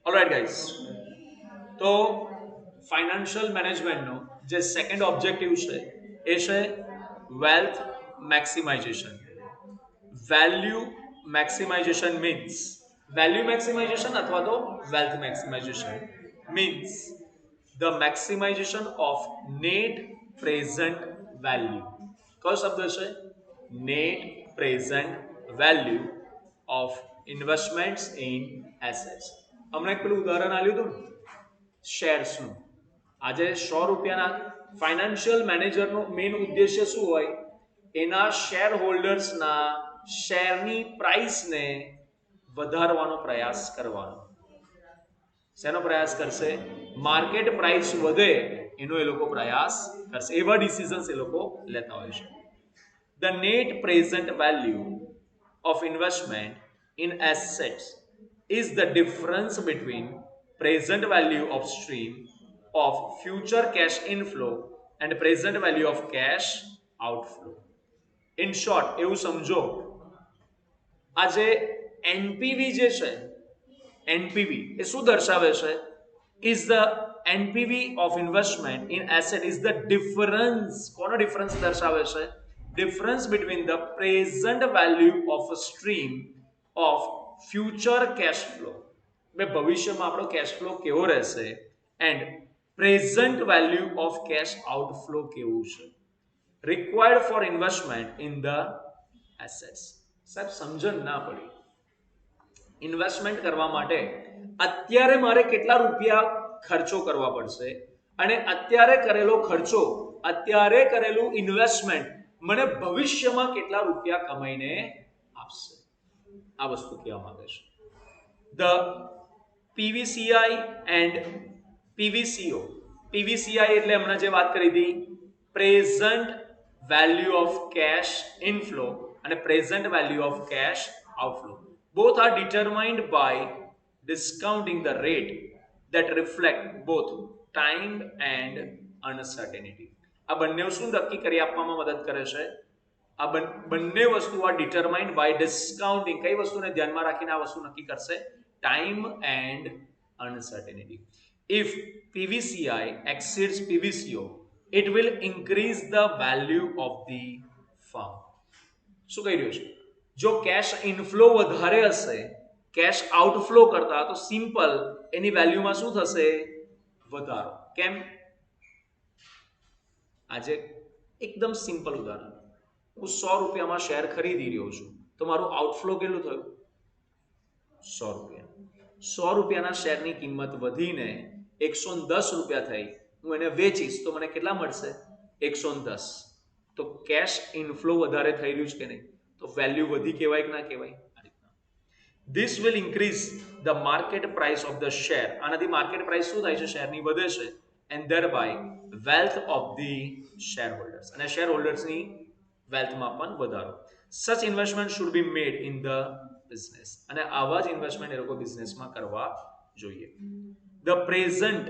Alright guys, તો financial મેનેજમેન્ટનો જે સેકન્ડ ઓબ્જેક્ટિવ છે એ છે wealth maximization. Value maximization means value maximization અથવા તો wealth maximization means the maximization of net present value. કયો શબ્દ છે? Net present value of investments in assets. હમણાં એક પેલું ઉદાહરણ આપ્યું હતું ને શેર્સનું. આજે ₹100 ફાઇનાન્શિયલ મેનેજરનો મેઇન ઉદ્દેશ્ય શું હોય? એના શેર હોલ્ડર્સના શેરની પ્રાઇસને વધારવાનો પ્રયાસ કરવાનો. શેનો પ્રયાસ કરશે? માર્કેટ પ્રાઇસ વધે એનો એ લોકો પ્રયાસ કરશે. એવા ડિસિઝન્સ એ લોકો લેતા હોય છે. The net present value of investment in assets is the difference between present value of stream of future cash inflow and present value of cash outflow. In short, એવું સમજો, આજે એનપીવી જે છે, એનપીવી એ શું દર્શાવે છે? Is the NPV of investment in asset is the difference. કોનો difference દર્શાવે છે? Difference between the present value of a stream of future cash flow. ભવિષ્યમાં આપણો કેશ ફ્લો કેવો રહેશે and present value of cash outflow કેવું છે required for investment in the assets. સાહેબ સમજણ ના પડી. ઇન્વેસ્ટમેન્ટ કરવા માટે અત્યારે મારે કેટલા રૂપિયા ખર્ચો કરવા પડશે અને અત્યારે કરેલો ખર્ચો, અત્યારે કરેલું ઇન્વેસ્ટમેન્ટ મને ભવિષ્યમાં કેટલા રૂપિયા કમાઈને આપશે, આ વસ્તુ કહેવા માંગે છે. The પીવીસીઆઈ and પીવીસીઓ. પીવીસીઆઈ એટલે હમણાં જે વાત કરી હતી, present value of cash inflow અને present value of cash outflow. Both are determined by discounting the rate that reflect both time and uncertainty. આ બંને શું નક્કી કરી આપવામાં મદદ કરે છે? આ બંને વસ્તુ આ ડિટરમાઇન્ડ બાય ડિસ્કાઉન્ટિંગ. કઈ વસ્તુને ધ્યાનમાં રાખીને આ વસ્તુ નક્કી કરશે? Time and uncertainty. If PVCI exceeds PVCO, it will increase the value of the firm. શું કહી રહ્યું છે? જો કેશ ઇનફ્લો વધારે હશે કેશ આઉટફ્લો કરતા, તો સિમ્પલ એની વેલ્યુમાં શું થશે? વધારો. કેમ? આજે એકદમ સિમ્પલ ઉદાહરણ, હું ₹100 શેર ખરીદી રહ્યો છું, તો મારું આઉટફ્લો કેટલું થયું? ₹100. ₹100 શેરની કિંમત વધીને ₹110 થઈ, હું એને વેચીશ તો મને કેટલા મળશે? 110. તો કેશ ઇનફ્લો વધારે થઈ રહ્યું છે કે નહીં? તો વેલ્યુ વધી કહેવાય કે ના કહેવાય? This will increase the market price of the share. આનાથી માર્કેટ પ્રાઇસ શું થાય છે? શેરની વધે છે. And thereby wealth of the shareholders. અને શેર હોલ્ડર્સની વેલ્થમાં પણ વધારો. Such investment should be made in the business. અને આવા જ ઇન્વેસ્ટમેન્ટ એ લોકો બિઝનેસમાં કરવા જોઈએ. The present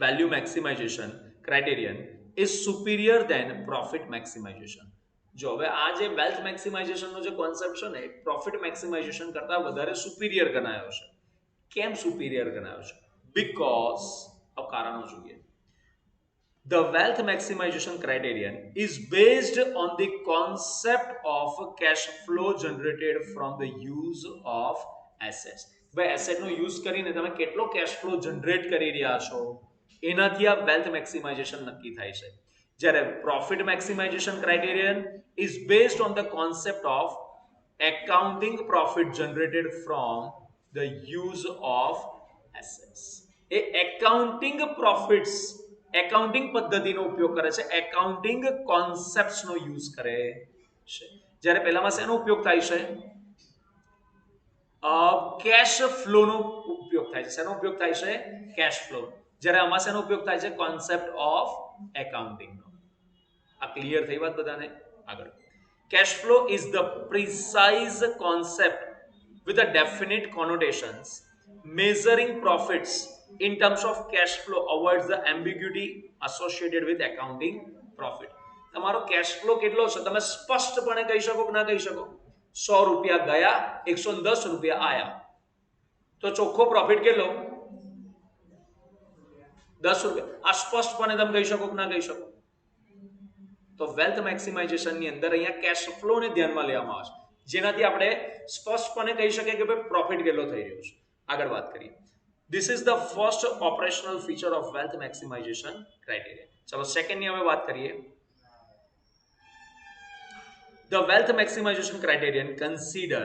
value maximization criterion is superior than profit maximization. જો હવે આ જે વેલ્થ મેક્સિમાઇઝેશનનો જે કોન્સેપ્ટ છે ને, પ્રોફિટ મેક્સિમાઇઝેશન કરતા વધારે સુપીરિયર ગણાયો છે. કેમ સુપીરિયર ગણાયો છે? બીકોઝ કારણો જોઈએ. The wealth maximization criterion is based on the concept of cash flow generated from the use of assets. ભાઈ એસેટનો યુઝ કરીને તમે કેટલો કેશ ફ્લો જનરેટ કરી રહ્યા છો એનાથી આ વેલ્થ મેક્સિમાઇઝેશન નક્કી થાય છે. જ્યારે profit maximization criterion is based on the concept of accounting profit generated from the use of assets. A accounting profits, accounting પદ્ધતિનો ઉપયોગ કરે છે, એકાઉન્ટિંગ કોન્સેપ્ટ્સનો યુઝ કરે છે. જ્યારે પહેલામાં શેનો ઉપયોગ થાય છે? કેશ ફ્લોનો ઉપયોગ થાય છે. શેનો ઉપયોગ થાય છે? Cash flow. જ્યારે આમાં શેનો ઉપયોગ થાય છે? કોન્સેપ્ટ ઓફ એકાઉન્ટિંગનો. આ ક્લિયર થઈ વાત બધાને? આગળ. Cash flow is the precise concept with a definite connotations. Measuring profits in terms of cash flow avoids the ambiguity associated with accounting profit. તમારો કેશ ફ્લો કેટલો છે તમે સ્પષ્ટપણે કહી શકો કે ના કહી શકો? ₹100 ગયા, ₹110 આયા. તો ચોખ્ખો પ્રોફિટ કેટલો? 10 રૂપિયા. આ સ્પષ્ટપણે તમે કહી શકો કે ના કહી શકો? તો વેલ્થ મેક્સિમાઇઝેશન ની અંદર અહીંયા કેશ ફ્લો ને ધ્યાનમાં લેવામાં આવે છે, જેનાથી આપણે સ્પષ્ટપણે કહી શકીએ કે ભાઈ પ્રોફિટ કેટલો થઈ રહ્યો છે. આગળ વાત કરીએ. This is the first operational feature of wealth maximization criteria. ચલો સેકન્ડ ની હવે વાત કરીએ. The wealth maximization criterion consider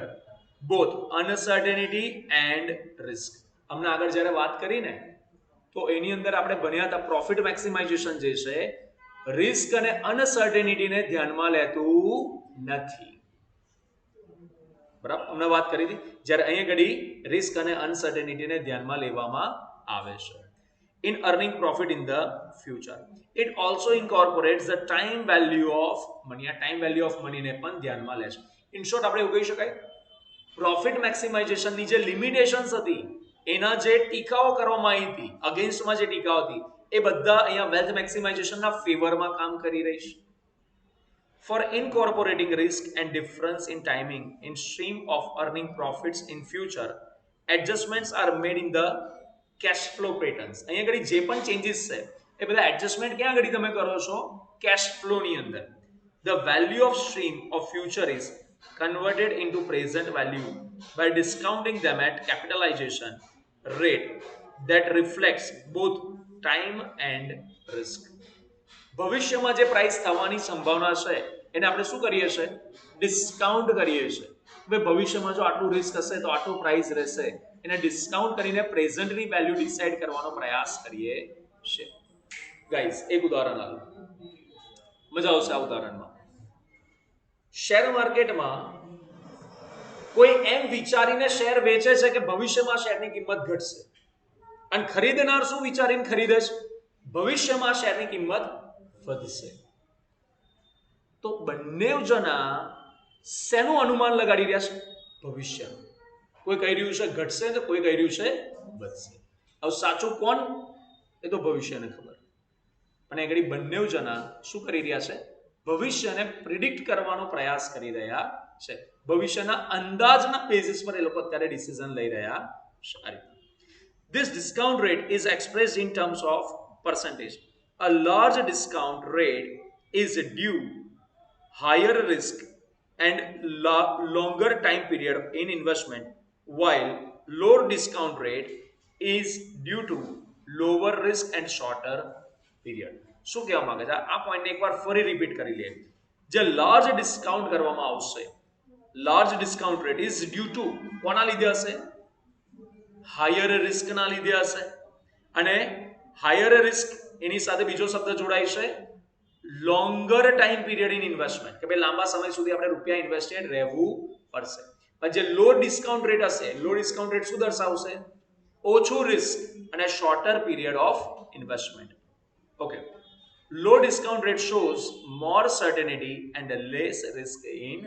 both uncertainty and risk. અમને આગળ જ્યારે વાત કરી ને તો એની અંદર આપણે ભણ્યા હતા પ્રોફિટ મેક્સિમાઇઝેશન જે છે રિસ્ક અને અનસર્ટેનિટીને ધ્યાનમાં લેતું નથી. બરાબર, અમને વાત કરી હતી જ્યારે અહીંયા ઘડી રિસ્ક અને અનસર્ટેનિટીને ધ્યાનમાં લેવામાં આવે છે. In earning profit in the future, it also incorporates the time value of money. આ time value of money ને પણ ધ્યાનમાં લે છે. In short આપણે એવું કહી શકાય પ્રોફિટ મેક્સિમાઇઝેશન ની જે લિમિટેશન્સ હતી એના જે ટીકાઓ કરવામાં આવી હતી, અગેન્સ્ટમાં જે ટીકાઓ હતી એ બધા અહીંયા વેલ્થ મેક્સિમાઇઝેશનના ફેવરમાં કામ કરી રહી છે. For incorporating risk and difference in timing in stream of earning profits in future, adjustments are made in the cash flow patterns. અહીંયા આગળ જે પણ ચેન્જીસ છે એ બધા એડજસ્ટમેન્ટ ક્યાં આગળ તમે કરો છો? કેશ ફ્લો ની અંદર. The value of stream of future is converted into present value by discounting them at capitalization rate that reflects both time and risk. ભવિષ્યમાં જે પ્રાઇસ થવાની સંભાવના છે એને આપણે શું કરીએ છીએ? ડિસ્કાઉન્ટ કરીએ છીએ. હવે ભવિષ્યમાં જો આટલું રિસ્ક હશે તો આટલું પ્રાઇસ રહેશે, એને ડિસ્કાઉન્ટ કરીને પ્રેઝન્ટની વેલ્યુ ડિસાઇડ કરવાનો પ્રયાસ કરીએ છીએ. ગાઈઝ એક ઉદાહરણ આલો, મજા આવશે આ ઉદાહરણમાં. શેર માર્કેટમાં કોઈ એમ વિચારીને શેર વેચે છે કે ભવિષ્યમાં શેરની કિંમત ઘટશે, અને ખરીદનાર શું વિચારીને ખરીદે છે? ભવિષ્યમાં શેરની કિંમત વધશે. તો બંને જણા શેનું અનુમાન લગાડી રહ્યા છે? ભવિષ્યનું. કોઈ કહી રહ્યું છે ઘટશે તો કોઈ કહી રહ્યું છે વધશે. હવે સાચું કોણ? એ તો ભવિષ્યને ખબર. અને આગળ બંને જણા શું કરી રહ્યા છે? ભવિષ્યને પ્રિડિક્ટ કરવાનો પ્રયાસ કરી રહ્યા છે. ભવિષ્યના અંદાજના બેસિસ પર એ લોકો અત્યારે ડિસિઝન લઈ રહ્યા છે. This discount rate is expressed in terms of percentage. A large discount rate is due higher risk and longer time period in investment, while lower discount rate is due to lower risk and shorter period. શું કહેવા માંગે છે? આ પોઈન્ટને એકવાર ફરી repeat કરી લઈએ. જે લાર્જ ડિસ્કાઉન્ટ કરવામાં આવશે, large discount rate is due to કોના લીધે હશે? હાયર રિસ્કના લીધે હશે. અને હાયર રિસ્ક એની સાથે બીજો શબ્દ જોડાય છે longer time period in investment, કે ભાઈ લાંબા સમય સુધી આપણે રૂપિયા ઇન્વેસ્ટેડ રહેવું પડશે. પણ જે લો ડિસ્કાઉન્ટ રેટ હશે, લો ડિસ્કાઉન્ટ રેટ શું દર્શાવશે? ઓછું રિસ્ક અને sorter period of investment. Okay, low discount rate shows more certainty and less risk in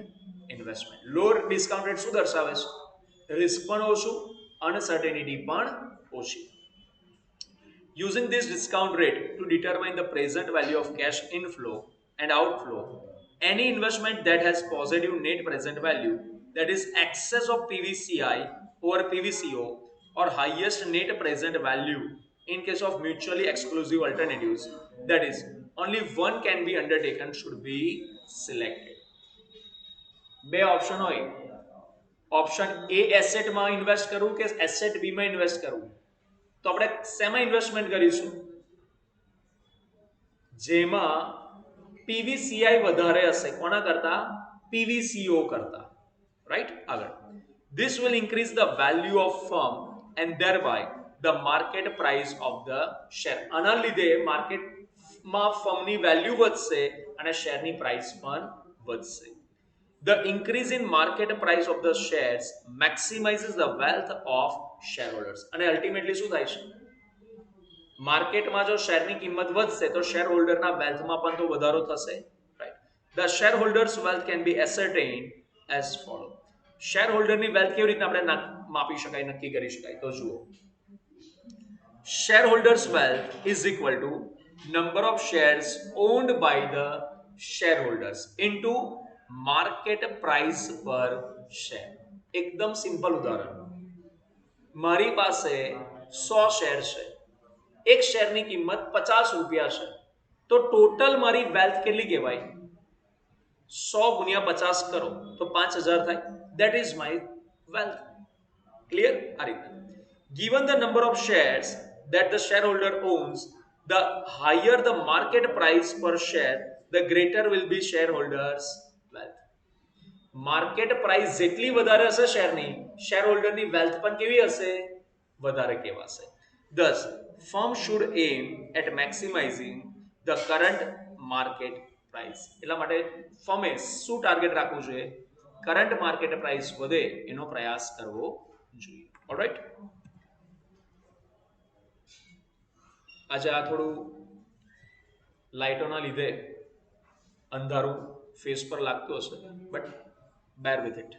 investment. Low discount rate શું દર્શાવે છે? રિસ્ક પણ ઓછું, uncertainty પણ ઓછી. Using this discount rate to determine the present value of cash inflow and outflow, any investment that has positive net present value, that is excess of PVCI over PVCO, or highest net present value in case of mutually exclusive alternatives, that is only one can be undertaken, should be selected. બે option હોય, option A asset માં invest કરવું કે asset બી માં invest કરવું, તો આપણે શેમાં ઇન્વેસ્ટમેન્ટ કરીશું? જેમાં પીવીસીઆઈ વધારે હશે, કોના કરતા? પીવીસીઓ કરતા. રાઈટ? આગળ, this will increase the value of firm and thereby the market price of the share. આના લીધે માર્કેટમાં ફર્મની વેલ્યુ વધશે અને શેરની પ્રાઇસ પણ વધશે. The increase in market price of the shares maximizes the wealth of shareholders. અને ultimately શું થાય છે? માર્કેટમાં જો શેરની કિંમત વધશે તો શેર હોલ્ડરના વેલ્થમાં પણ તો વધારો થશે. Right? The shareholders wealth can be ascertained as follow. શેર હોલ્ડરની વેલ્થ કેવી રીતના આપણે માપી શકાય, નક્કી કરી શકાય? તો જુઓ, shareholders wealth is equal to number of shares owned by the shareholders into market price per share. એકદમ સિમ્પલ ઉદાહરણ. મારી પાસે 100 શેર છે, એક શેરની કિંમત 50 રૂપિયા છે, તો ટોટલ મારી વેલ્થ કેટલી કહેવાય? 100 ગુણ્યા 50 કરો તો 5000 થાય. That is my wealth. Clear? આ રીતે given the number of shares that the shareholder owns, the higher the market price per share, the greater will be shareholders wealth. Market price જેટલી વધારે હશે શેરની, શેરહોલ્ડરની વેલ્થ પણ કેવી હશે? વધારે કહેવાશે. thus firm should aim at maximizing the current market price. એટલા માટે ફર્મે શું ટાર્ગેટ રાખવું જોઈએ? કરંટ માર્કેટ પ્રાઇસ વધે એનો પ્રયાસ કરવો જોઈએ. ઓલરાઈટ, આજે આ થોડું લાઇટોના લીધે અંધારું ફેસ પર લાગતું હશે, બટ બેર વિથ ઇટ.